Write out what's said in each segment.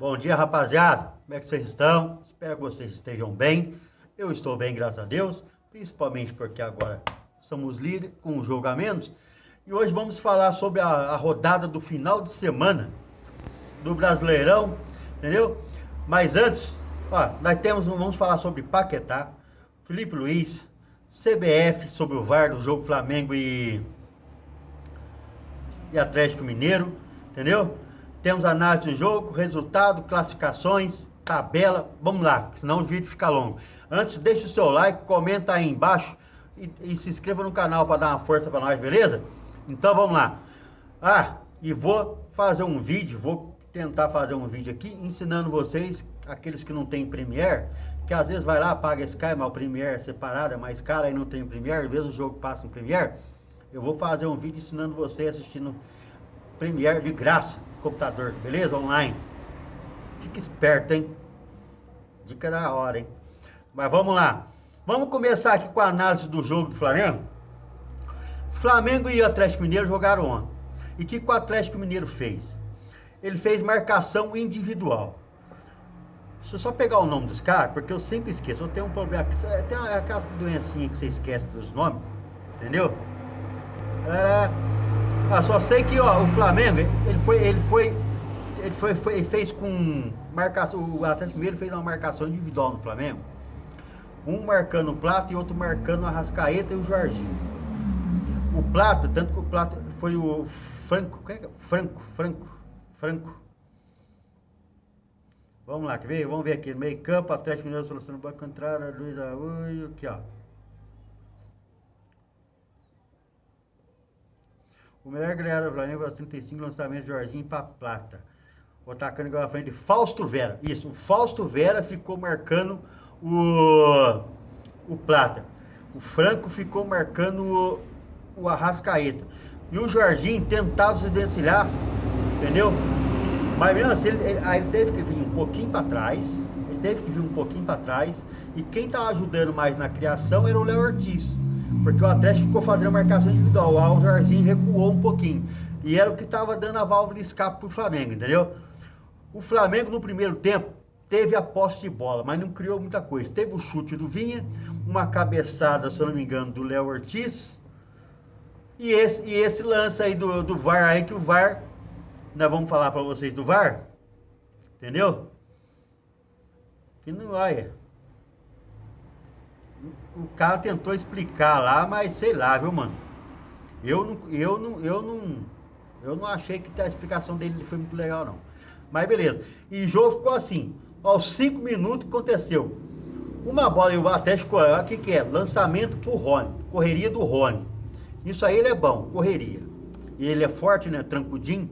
Bom dia, rapaziada. Como é que vocês estão? Espero que vocês estejam bem. Eu estou bem, graças a Deus. Principalmente porque agora somos líderes com um jogo a menos. E hoje vamos falar sobre a rodada do final de semana do Brasileirão, entendeu? Mas antes, ó, vamos falar sobre Paquetá, Felipe Luiz, CBF, sobre o VAR do jogo Flamengo e Atlético Mineiro, entendeu? Temos análise do jogo, resultado, classificações, tabela. Vamos lá, senão o vídeo fica longo. Antes, deixa o seu like, comenta aí embaixo e se inscreva no canal para dar uma força para nós, beleza? Então vamos lá. E vou tentar fazer um vídeo aqui ensinando vocês, aqueles que não tem Premiere, que às vezes vai lá, paga Sky, mas o Premiere é separado, é mais caro, aí não tem Premiere, às vezes o jogo passa em Premiere. Eu vou fazer um vídeo ensinando você assistindo Premiere de graça, computador, beleza? Online. Fica esperto, hein? Dica da hora, hein? Mas vamos lá. Vamos começar aqui com a análise do jogo do Flamengo. Flamengo e o Atlético Mineiro jogaram ontem. E o que o Atlético Mineiro fez? Ele fez marcação individual. Deixa eu só pegar o nome dos caras, porque eu sempre esqueço. Eu tenho um problema aqui. Tem aquela doencinha que você esquece dos nomes, entendeu? Só sei que ó, o Flamengo, ele fez com marcação. O Atlético Mineiro fez uma marcação individual no Flamengo. Um marcando o Plata e outro marcando a Arrascaeta e o Jorginho. O Plata, tanto que o Plata foi o Franco. Franco. Vamos lá, quer ver? Vamos ver aqui. Meio campo, Atlético Mineiro, solução no banco contrário, Luiz Araújo, aqui ó. O melhor goleador do Flamengo aos 35 lançamentos de Jorginho para Plata. O atacante igual à frente de Fausto Vera. Isso, o Fausto Vera ficou marcando o Plata. O Franco ficou marcando o Arrascaeta. E o Jorginho tentava se desvencilhar, entendeu? Mas mesmo assim, ele teve que vir um pouquinho para trás. E quem estava ajudando mais na criação era o Léo Ortiz. Porque o Atlético ficou fazendo marcação individual. O Jorginho recuou um pouquinho. E era o que estava dando a válvula de escape para o Flamengo, entendeu? O Flamengo no primeiro tempo teve a posse de bola, mas não criou muita coisa. Teve o chute do Vinha, uma cabeçada, se eu não me engano, do Léo Ortiz. E esse lance aí do VAR aí, que o VAR, nós vamos falar para vocês do VAR, entendeu? Que não olha. O cara tentou explicar lá, mas sei lá, viu, mano? Eu não achei que a explicação dele foi muito legal, não. Mas beleza. E o jogo ficou assim. Aos 5 minutos aconteceu. Uma bola e o Atlético, o que é? Lançamento pro Rony. Correria do Rony. Isso aí ele é bom, correria. E ele é forte, né? Trancudinho.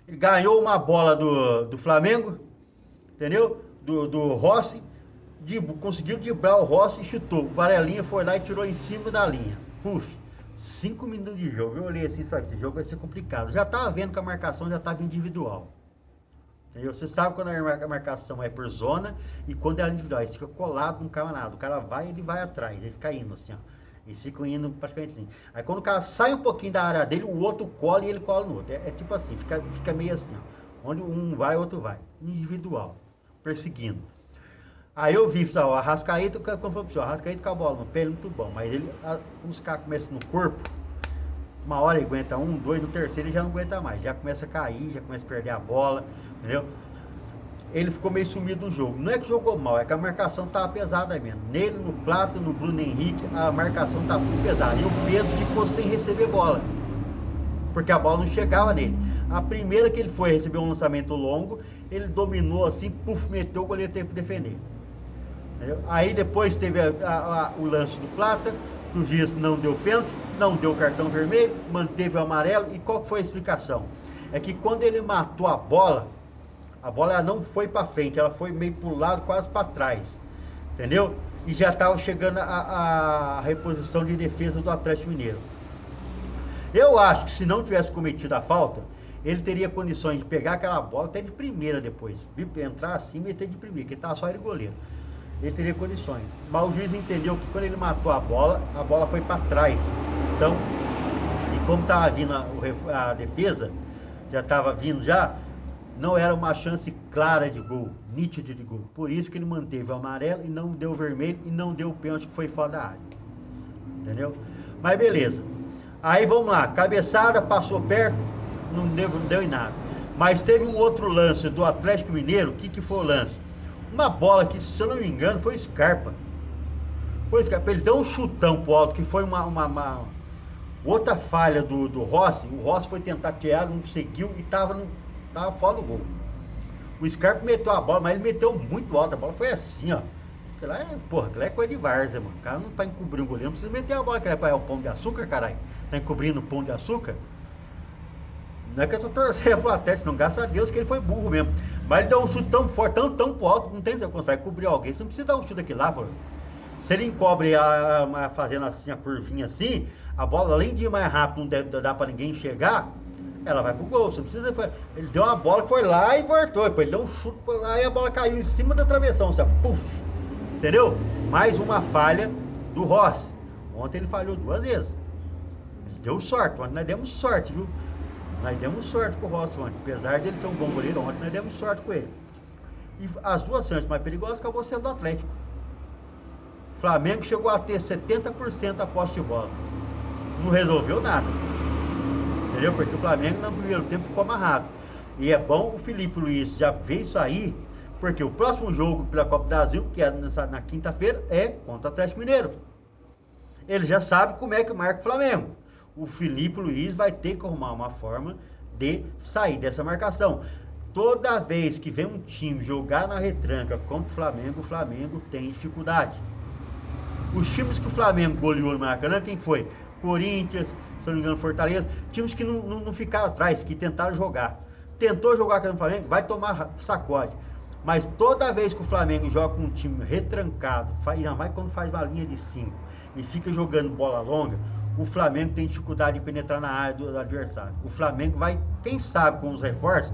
Ele ganhou uma bola do Flamengo, entendeu? Do Rossi. Conseguiu driblar o Rossi e chutou. O Varelinha foi lá e tirou em cima da linha. Puf, 5 minutos de jogo. Eu olhei assim, só esse jogo vai ser complicado. Já estava vendo que a marcação já estava individual. Entendeu? Você sabe quando a marcação é por zona e quando é individual. Ele fica colado, não cai nada. O cara vai, ele vai atrás. Ele fica indo assim, ó. Eles ficam indo praticamente assim. Aí quando o cara sai um pouquinho da área dele, o outro cola e ele cola no outro. É tipo assim, fica meio assim, ó. Onde um vai, o outro vai. Individual. Perseguindo. Aí eu vi, o Arrascaeta, como falou o Arrascaeta com a bola no pé, muito bom, mas os caras começam no corpo, uma hora ele aguenta um, dois, no terceiro ele já não aguenta mais, já começa a cair, já começa a perder a bola, entendeu? Ele ficou meio sumido no jogo, não é que jogou mal, é que a marcação tava pesada mesmo, nele, no Plata, no Bruno Henrique, a marcação tava muito pesada, e o Pedro ficou sem receber bola, porque a bola não chegava nele. A primeira que ele foi receber um lançamento longo, ele dominou assim, puf, meteu, o goleiro teve que defender. Aí depois teve o lance do Plata, que o juiz não deu pênalti, não deu cartão vermelho, manteve o amarelo. E qual foi a explicação? É que quando ele matou a bola ela não foi para frente, ela foi meio para o lado, quase para trás, entendeu? E já estava chegando a reposição de defesa do Atlético Mineiro. Eu acho que se não tivesse cometido a falta, ele teria condições de pegar aquela bola até de primeira depois, entrar assim e meter de primeira, porque estava só ele goleiro. Ele teria condições. Mas o juiz entendeu que quando ele matou a bola foi para trás. Então, e como estava vindo a defesa, já estava vindo já, não era uma chance clara de gol, nítida de gol. Por isso que ele manteve o amarelo e não deu o vermelho e não deu o pênalti que foi fora da área. Entendeu? Mas beleza. Aí vamos lá, cabeçada, passou perto, não deu em nada. Mas teve um outro lance do Atlético Mineiro. O que foi o lance? Uma bola que, se eu não me engano, foi Scarpa. Foi Scarpa. Ele deu um chutão pro alto, que foi uma outra falha do Rossi. O Rossi foi tentar tirar, não conseguiu e tava fora do gol. O Scarpa meteu a bola, mas ele meteu muito alto. A bola foi assim, ó. Aquilo é coisa de várzea, mano. O cara não tá encobrindo o goleiro, não precisa meter a bola, que é o pão de açúcar, caralho. Tá encobrindo o pão de açúcar. Não é que eu tô torcendo pro Atlético, não, graças a Deus que ele foi burro mesmo. Mas ele deu um chute tão forte, tão pro alto, não tem quando vai cobrir alguém. Você não precisa dar um chute aqui lá, pô. Se ele encobre fazendo assim, a curvinha assim, a bola, além de ir mais rápido, não dá pra ninguém enxergar, ela vai pro gol. Você precisa. Ele deu uma bola que foi lá e voltou. Depois ele deu um chute, aí a bola caiu em cima da travessão, assim, puf. Entendeu? Mais uma falha do Rossi. Ontem ele falhou 2 vezes. Ele deu sorte, ontem nós demos sorte, viu? Nós demos sorte com o Rossi ontem. Apesar de ele ser um bom goleiro, ontem nós demos sorte com ele. E as duas chances mais perigosas acabou sendo do Atlético. O Flamengo chegou a ter 70% a posse de bola. Não resolveu nada. Entendeu? Porque o Flamengo no primeiro tempo ficou amarrado. E é bom o Felipe Luiz já ver isso aí, porque o próximo jogo pela Copa do Brasil, que é na quinta-feira, é contra o Atlético Mineiro. Ele já sabe como é que marca o Flamengo. O Felipe Luiz vai ter que arrumar uma forma de sair dessa marcação. Toda vez que vem um time jogar na retranca contra o Flamengo tem dificuldade. Os times que o Flamengo goleou no Maracanã, quem foi? Corinthians, se não me engano, Fortaleza. Times que não ficaram atrás, que tentaram jogar. Tentou jogar aqui no Flamengo, vai tomar sacode. Mas toda vez que o Flamengo joga com um time retrancado, ainda mais quando faz uma linha de 5 e fica jogando bola longa, o Flamengo tem dificuldade de penetrar na área do adversário. O Flamengo vai, quem sabe com os reforços,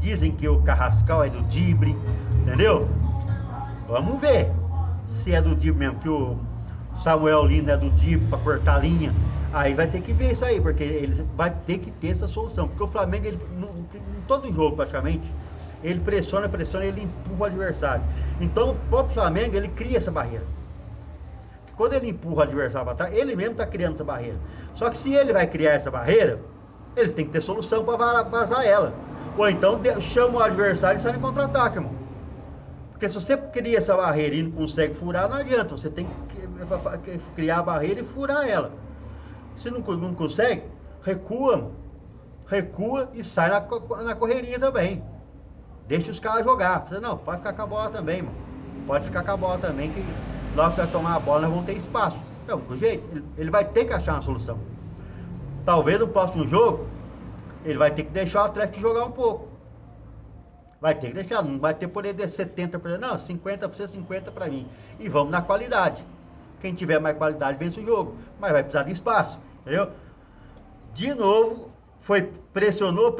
dizem que o Carrascal é do Dibre, entendeu? Vamos ver se é do Dibre mesmo, que o Samuel Lino é do Dibre para cortar a linha. Aí vai ter que ver isso aí, porque ele vai ter que ter essa solução. Porque o Flamengo, ele, em todo jogo praticamente, ele pressiona, ele empurra o adversário. Então o próprio Flamengo, ele cria essa barreira. Quando ele empurra o adversário para trás, ele mesmo está criando essa barreira. Só que se ele vai criar essa barreira, ele tem que ter solução para vazar ela. Ou então chama o adversário e sai em contra-ataque, irmão. Porque se você cria essa barreira e não consegue furar, não adianta. Você tem que criar a barreira e furar ela. Se não consegue, recua, mano. Recua e sai na correria também. Deixa os caras jogar. Você, não, pode ficar com a bola também, mano. Pode ficar com a bola também, que logo que vai tomar a bola, nós vamos ter espaço. É o jeito, ele vai ter que achar uma solução. Talvez no próximo jogo, ele vai ter que deixar o Atlético jogar um pouco. Vai ter que deixar, não vai ter poder de 70%, não, 50%, 50% para mim. E vamos na qualidade. Quem tiver mais qualidade vence o jogo, mas vai precisar de espaço, entendeu? De novo, pressionou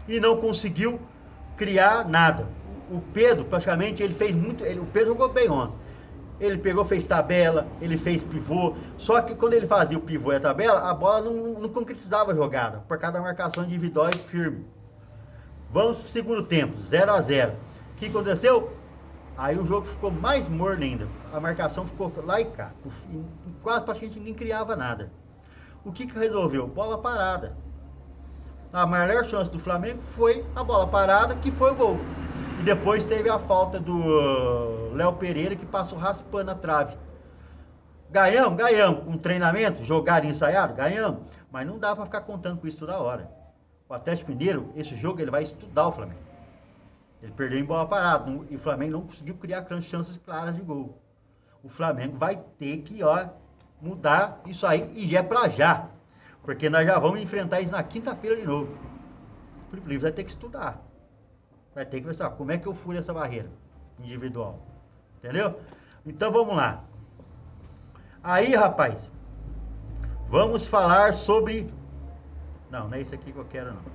e não conseguiu criar nada. O Pedro, praticamente, ele fez muito. O Pedro jogou bem ontem. Ele pegou, fez tabela, ele fez pivô. Só que quando ele fazia o pivô e a tabela, a bola não concretizava a jogada, por causa da marcação individual e firme. Vamos pro segundo tempo, 0-0. O que aconteceu? Aí o jogo ficou mais morno ainda. A marcação ficou lá e cá. Quase pra gente ninguém criava nada. O que resolveu? Bola parada. A maior chance do Flamengo foi a bola parada, que foi o gol. E depois teve a falta do Léo Pereira, que passou raspando a trave. Ganhamos. Um treinamento, jogado e ensaiado, ganhamos. Mas não dá para ficar contando com isso toda hora. O Atlético Mineiro, esse jogo, ele vai estudar o Flamengo. Ele perdeu em bola parada. E o Flamengo não conseguiu criar chances claras de gol. O Flamengo vai ter que, mudar isso aí, e já é pra já. Porque nós já vamos enfrentar isso na quinta-feira de novo. O Felipe Luiz vai ter que estudar. Vai ter que pensar, como é que eu furo essa barreira individual? Entendeu? Então vamos lá. Aí, rapaz, vamos falar sobre... Não é isso aqui que eu quero, não.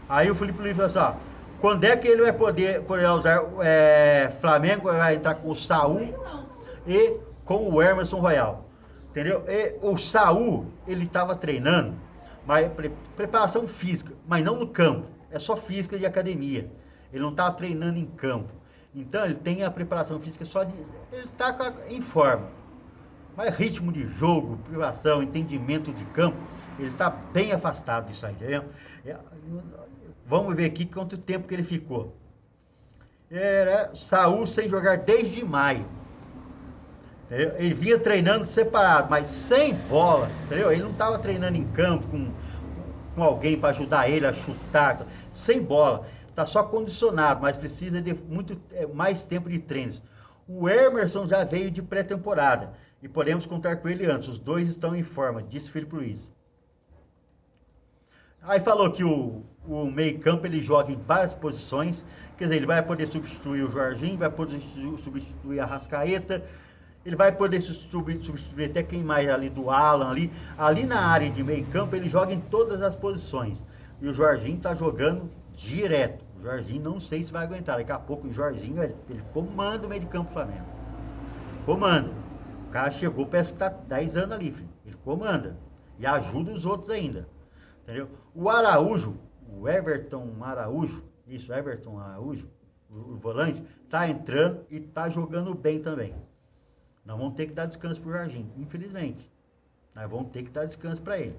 Aí o Felipe Luiz falou assim, quando é que ele vai poder usar Flamengo, vai entrar com o Saul e com o Emerson Royal. Entendeu? E o Saul, ele estava treinando, mas preparação física, mas não no campo. É só física de academia. Ele não estava treinando em campo. Então ele tem a preparação física só de. Ele está em forma. Mas ritmo de jogo, privação, entendimento de campo, ele está bem afastado disso aí, entendeu? Vamos ver aqui quanto tempo que ele ficou. Era Saul sem jogar desde maio. Entendeu? Ele vinha treinando separado, mas sem bola, entendeu? Ele não estava treinando em campo com alguém para ajudar ele a chutar, sem bola. Está só condicionado, mas precisa de muito mais tempo de treinos. O Emerson já veio de pré-temporada e podemos contar com ele antes. Os dois estão em forma, disse Felipe Luiz. Aí falou que o meio-campo ele joga em várias posições, quer dizer, ele vai poder substituir o Jorginho, vai poder substituir a Arrascaeta, ele vai poder substituir até quem mais ali do Alan ali. Ali na área de meio-campo ele joga em todas as posições. E o Jorginho tá jogando direto. O Jorginho não sei se vai aguentar. Daqui a pouco o Jorginho ele comanda o meio de campo do Flamengo. Comanda. O cara chegou, parece que tá 10 anos ali, filho. Ele comanda. E ajuda os outros ainda. Entendeu? O Araújo, o Everton Araújo, isso, Everton Araújo, o volante, tá entrando e tá jogando bem também. Nós vamos ter que dar descanso pro Jorginho, infelizmente. Nós vamos ter que dar descanso para ele.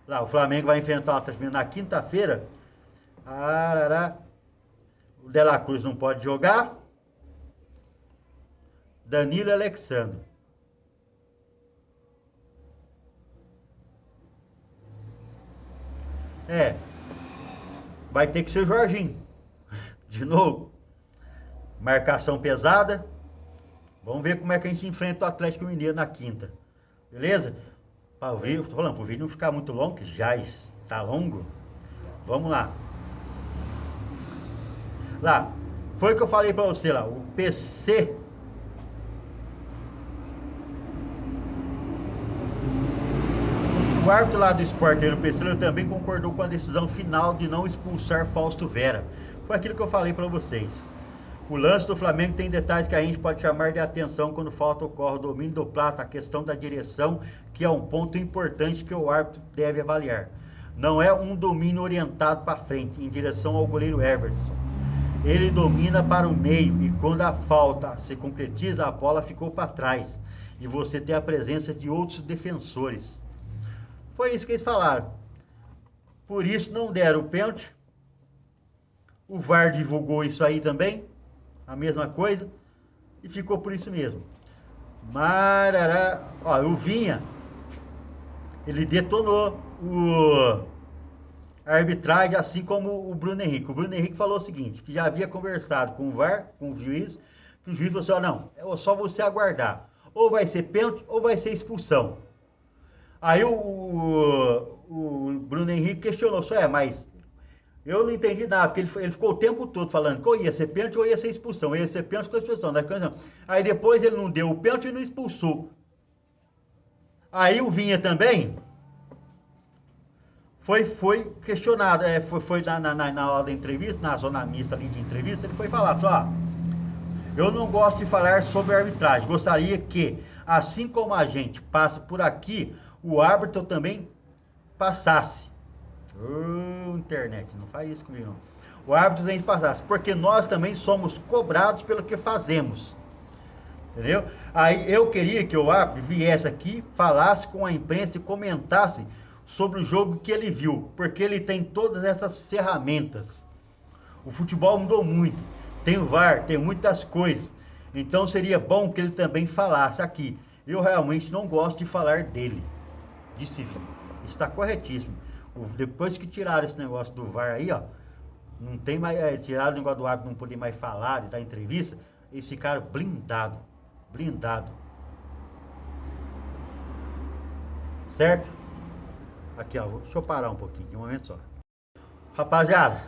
Lá, o Flamengo vai enfrentar o Atlético Mineiro na quinta-feira. O De La Cruz não pode jogar. Danilo e Alexandre. Vai ter que ser o Jorginho. De novo. Marcação pesada. Vamos ver como é que a gente enfrenta o Atlético Mineiro na quinta. Beleza? Para o vídeo, tô falando, para o vídeo não ficar muito longo, que já está longo. Vamos lá. Lá. Foi o que eu falei para você lá. O PC. O árbitro lá do Sport, o PC, ele também concordou com a decisão final de não expulsar Fausto Vera. Foi aquilo que eu falei para vocês. O lance do Flamengo tem detalhes que a gente pode chamar de atenção quando falta ocorre o domínio do prato, a questão da direção, que é um ponto importante que o árbitro deve avaliar. Não é um domínio orientado para frente, em direção ao goleiro Everton. Ele domina para o meio e quando a falta se concretiza, a bola ficou para trás. E você tem a presença de outros defensores. Foi isso que eles falaram. Por isso não deram o pênalti. O VAR divulgou isso aí também. A mesma coisa. E ficou por isso mesmo. Marará. Ó, o Vinha. Ele detonou a arbitragem, assim como o Bruno Henrique. O Bruno Henrique falou o seguinte, que já havia conversado com o VAR, com o juiz, que o juiz falou assim, ó, não, é só você aguardar. Ou vai ser pênalti, ou vai ser expulsão. Aí o Bruno Henrique questionou, mas eu não entendi nada, porque ele ficou o tempo todo falando que ou ia ser pênalti ou ia ser expulsão. Ia ser pênalti com a expulsão. Aí depois ele não deu o pênalti e não expulsou. Aí o Vinha também foi questionado, foi na hora da entrevista, na zona mista ali de entrevista, ele foi falar, eu não gosto de falar sobre arbitragem, gostaria que, assim como a gente passa por aqui, o árbitro também passasse. Internet, não faz isso comigo não. O árbitro também passasse, porque nós também somos cobrados pelo que fazemos. Entendeu? Aí eu queria que o árbitro viesse aqui, falasse com a imprensa e comentasse sobre o jogo que ele viu, porque ele tem todas essas ferramentas. O futebol mudou muito, tem o VAR, tem muitas coisas, então seria bom que ele também falasse aqui. Eu realmente não gosto de falar dele, disse Vinha. Está corretíssimo. Depois que tiraram esse negócio do VAR aí, ó, não tem mais, tiraram o negócio do árbitro não poder mais falar, de dar entrevista, esse cara blindado, certo? Aqui, ó, deixa eu parar um pouquinho, de um momento só. Rapaziada,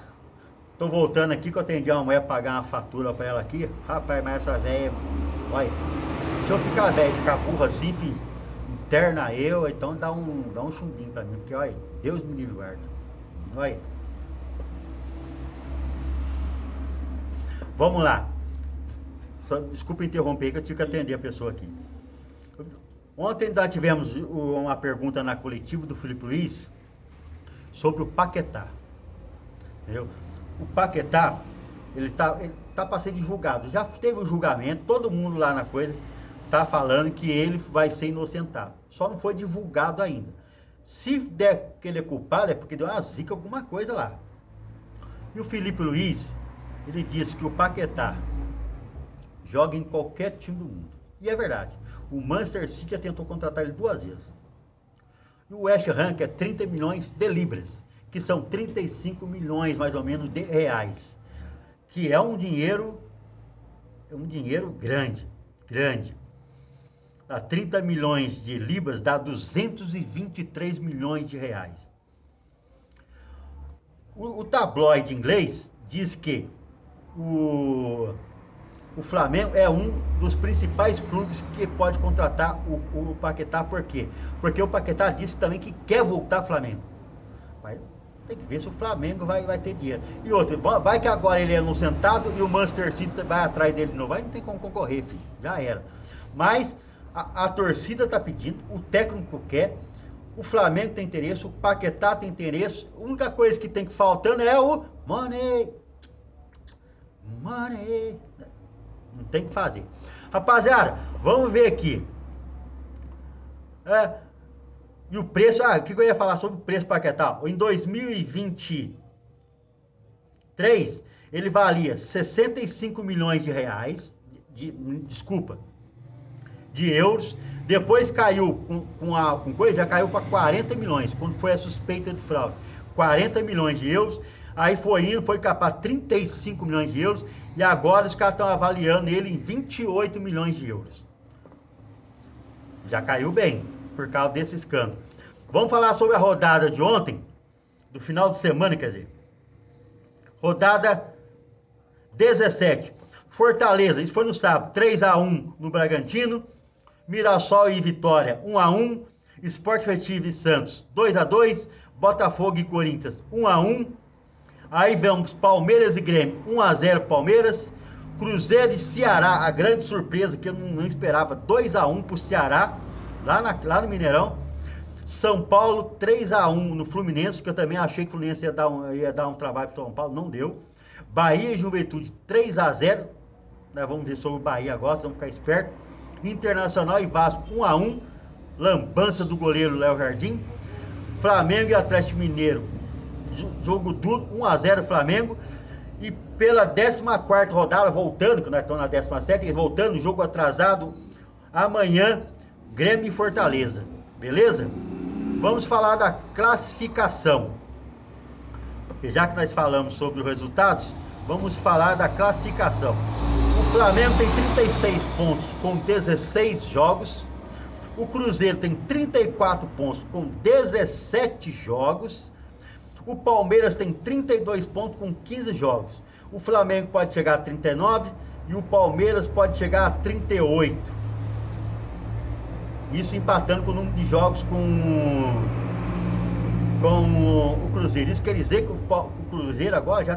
tô voltando aqui que eu atendi uma mulher pagar uma fatura pra ela aqui. Rapaz, mas essa velha, olha, se eu ficar velho, ficar burro assim, filho, interna eu, então dá um chumbinho pra mim, porque olha, Deus me livre guarda. Olha. Vamos lá. Desculpa interromper que eu tive que atender a pessoa aqui. Ontem nós tivemos uma pergunta na coletiva do Felipe Luiz sobre o Paquetá. Entendeu? O Paquetá, ele tá para ser divulgado. Já teve o julgamento, todo mundo lá na coisa tá falando que ele vai ser inocentado. Só não foi divulgado ainda. Se der que ele é culpado, é porque deu uma zica, alguma coisa lá. E o Felipe Luiz, ele disse que o Paquetá joga em qualquer time do mundo. E é verdade. O Manchester City já tentou contratar ele 2 vezes. E o West Ham quer 30 milhões de libras, que são 35 milhões mais ou menos de reais. Que é um dinheiro grande. Dá 30 milhões de libras, dá 223 milhões de reais. O tabloide inglês diz que o Flamengo é um dos principais clubes que pode contratar o Paquetá. Por quê? Porque o Paquetá disse também que quer voltar ao Flamengo. Mas tem que ver se o Flamengo vai ter dinheiro. E outro, vai que agora ele é inocentado e o Manchester City vai atrás dele de novo. Vai, não tem como concorrer, filho. Já era. Mas a torcida está pedindo, o técnico quer, o Flamengo tem interesse, o Paquetá tem interesse. A única coisa que tem que faltando é o money. Não tem que fazer. Rapaziada, vamos ver aqui. E o preço, o que eu ia falar sobre o preço do Paquetá? Em 2023, ele valia 65 milhões de reais, de euros. Depois caiu com coisa, já caiu para 40 milhões, quando foi a suspeita de fraude. 40 milhões de euros. Aí foi capaz 35 milhões de euros. E agora os caras estão avaliando ele em 28 milhões de euros. Já caiu bem, por causa desse escândalo. Vamos falar sobre a rodada de ontem, do final de semana, quer dizer. Rodada 17. Fortaleza, isso foi no sábado, 3-1 no Bragantino. Mirassol e Vitória, 1-1. Sport Recife e Santos, 2-2. Botafogo e Corinthians, 1-1. Aí vemos Palmeiras e Grêmio, 1-0 Palmeiras. Cruzeiro e Ceará, a grande surpresa que eu não esperava, 2-1 pro Ceará, lá no Mineirão. São Paulo, 3-1 no Fluminense, que eu também achei que o Fluminense ia dar um trabalho pro São Paulo, não deu. Bahia e Juventude, 3-0. Nós vamos ver sobre o Bahia agora, vamos ficar espertos. Internacional e Vasco, 1-1. Lambança do goleiro Léo Jardim. Flamengo e Atlético Mineiro, jogo duro, 1-0 Flamengo. E pela 14ª rodada, voltando, que nós estamos na 17ª, voltando, jogo atrasado, amanhã, Grêmio e Fortaleza, beleza? Vamos falar da classificação. E já que nós falamos sobre os resultados, vamos falar da classificação. O Flamengo tem 36 pontos com 16 jogos. O Cruzeiro tem 34 pontos com 17 jogos. O Palmeiras tem 32 pontos com 15 jogos. O Flamengo pode chegar a 39 e o Palmeiras pode chegar a 38. Isso empatando com o número de jogos com o Cruzeiro. Isso quer dizer que o Cruzeiro agora já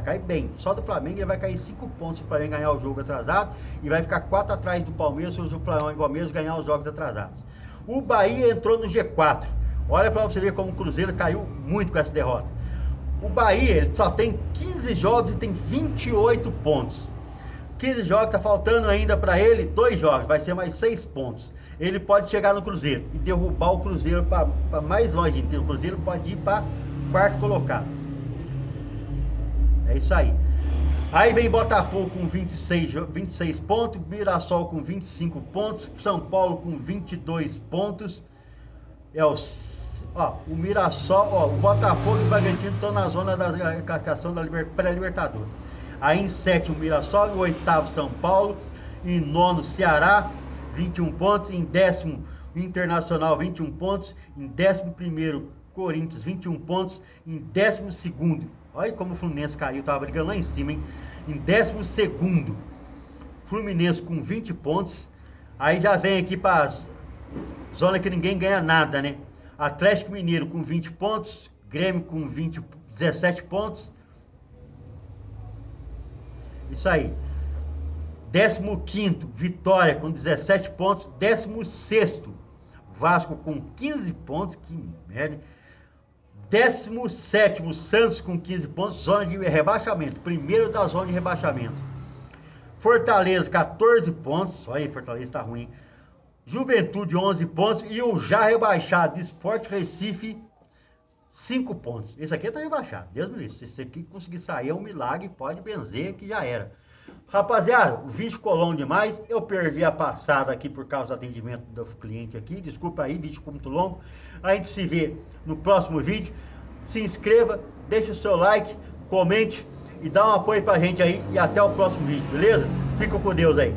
cai bem. Só do Flamengo ele vai cair 5 pontos se o Flamengo ganhar o jogo atrasado e vai ficar 4 atrás do Palmeiras se o Flamengo e o Palmeiras ganhar os jogos atrasados. O Bahia entrou no G4. Olha para você ver como o Cruzeiro caiu muito com essa derrota. O Bahia ele só tem 15 jogos e tem 28 pontos. 15 jogos, tá faltando ainda para ele 2 jogos, vai ser mais 6 pontos. Ele pode chegar no Cruzeiro e derrubar o Cruzeiro para mais longe. Então, o Cruzeiro pode ir para 4º colocado. É isso aí. Aí vem Botafogo com 26 pontos, Mirassol com 25 pontos, São Paulo com 22 pontos. O Mirassol, o Botafogo e o Bragantino estão na zona da classificação da pré-Libertadores. Aí em 7º o Mirassol, em 8º São Paulo, em 9º Ceará, 21 pontos, em 10º Internacional, 21 pontos, em 11º Corinthians, 21 pontos, em 12º, olha como o Fluminense caiu, estava brigando lá em cima, hein? Em 12º, Fluminense com 20 pontos, aí já vem aqui para a zona que ninguém ganha nada, né? Atlético Mineiro com 20 pontos, Grêmio com 17 pontos, isso aí. 15º, Vitória com 17 pontos. 16º, Vasco com 15 pontos. Que merda. 17º, Santos com 15 pontos. Zona de rebaixamento. Primeiro da zona de rebaixamento. Fortaleza, 14 pontos. Olha aí, Fortaleza tá ruim. Juventude, 11 pontos. E o já rebaixado Sport Recife, 5 pontos. Esse aqui tá rebaixado. Deus me livre. Se esse aqui conseguir sair é um milagre. Pode benzer que já era. Rapaziada, o vídeo ficou longo demais. Eu perdi a passada aqui por causa do atendimento do cliente aqui. Desculpa aí, o vídeo ficou muito longo. A gente se vê no próximo vídeo. Se inscreva, deixe o seu like, comente e dá um apoio pra gente aí. E até o próximo vídeo, beleza? Fica com Deus aí.